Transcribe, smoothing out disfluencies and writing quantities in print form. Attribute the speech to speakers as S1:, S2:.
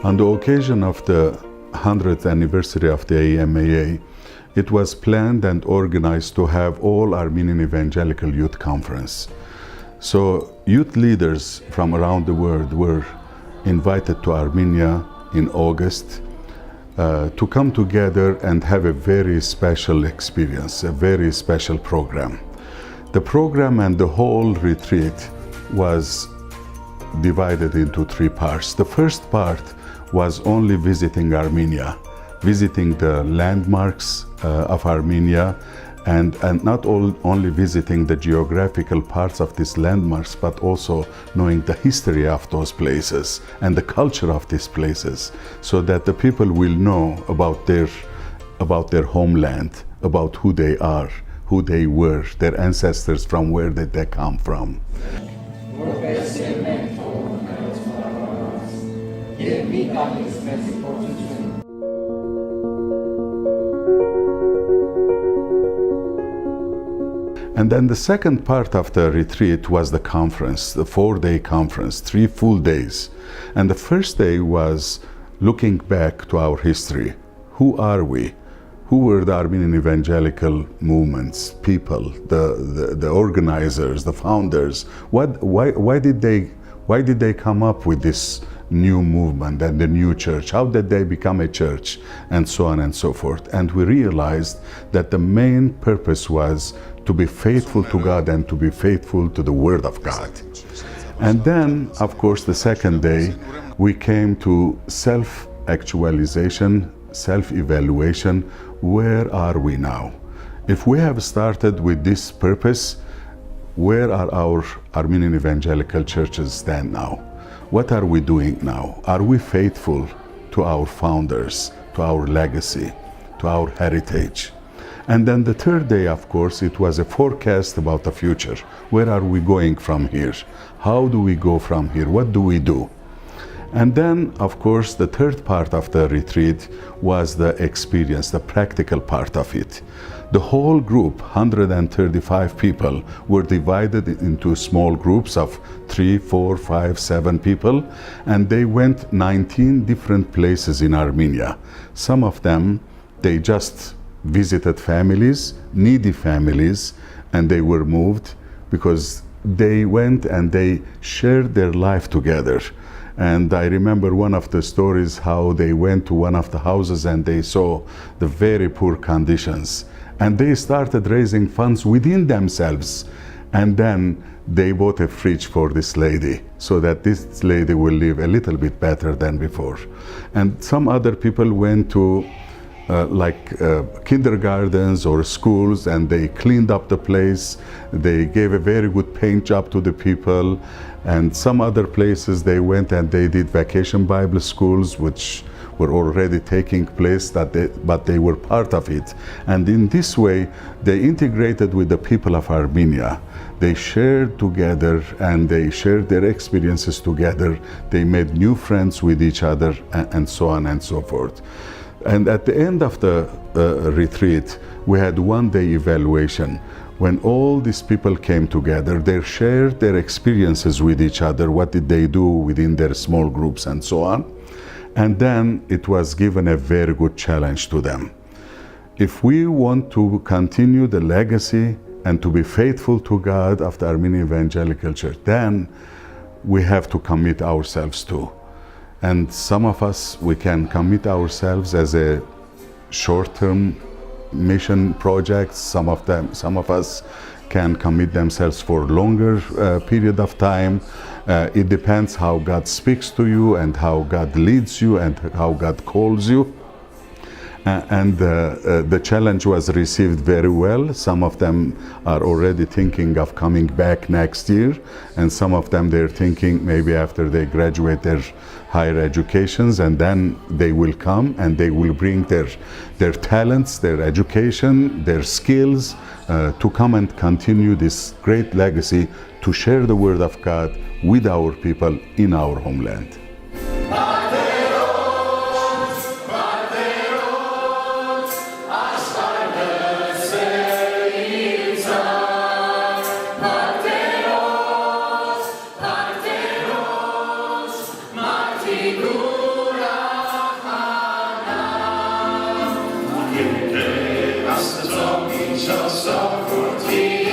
S1: On the occasion of the 100th anniversary of the AMAA, it was planned and organized to have all Armenian Evangelical Youth Conference. So youth leaders from around the world were invited to Armenia in August to come together and have a very special experience, a very special program. The program and the whole retreat was divided into three parts. The first part was only visiting Armenia, visiting the landmarks of Armenia, and not only visiting the geographical parts of these landmarks, but also knowing the history of those places and the culture of these places, so that the people will know about their homeland, about who they are, who they were, their ancestors, from where did they come from. And then the second part of the retreat was the conference, the 4-day conference, 3 full days. And the first day was looking back to our history. Who are we? Who were the Armenian evangelical movements, people, the organizers, the founders? Why did they come up with this new movement and the new church? How did they become a church? And so on and so forth. And we realized that the main purpose was to be faithful to God and to be faithful to the Word of God. And then, of course, the second day, we came to self-actualization, self-evaluation. Where are we now? If we have started with this purpose, where are our Armenian evangelical churches stand now? What are we doing now? Are we faithful to our founders, to our legacy, to our heritage? And then the third day, of course, it was a forecast about the future. Where are we going from here? How do we go from here? What do we do? And then, of course, the third part of the retreat was the experience, the practical part of it. The whole group, 135 people, were divided into small groups of 3, 4, 5, 7 people, and they went 19 different places in Armenia. Some of them, they just visited families, needy families, and they were moved because they went and they shared their life together. And I remember one of the stories how they went to one of the houses and they saw the very poor conditions. And they started raising funds within themselves. And then they bought a fridge for this lady so that this lady will live a little bit better than before. And some other people went to kindergartens or schools, and they cleaned up the place. They gave a very good paint job to the people. And some other places they went and they did vacation Bible schools, which were already taking place, but they were part of it. And in this way, they integrated with the people of Armenia. They shared together and they shared their experiences together. They made new friends with each other, and so on and so forth. And at the end of the retreat, we had 1-day evaluation. When all these people came together, they shared their experiences with each other, what did they do within their small groups and so on. And then it was given a very good challenge to them. If we want to continue the legacy and to be faithful to God of the Armenian Evangelical Church, then we have to commit ourselves to. And some of us, we can commit ourselves as a short-term mission projects. Some of us can commit themselves for longer period of time. It depends how God speaks to you and how God leads you and how God calls you. And the challenge was received very well. Some of them are already thinking of coming back next year, and some of them they're thinking maybe after they graduate their higher educations, and then they will come and they will bring their talents, their education, their skills to come and continue this great legacy to share the Word of God with our people in our homeland.
S2: Figura Jesus.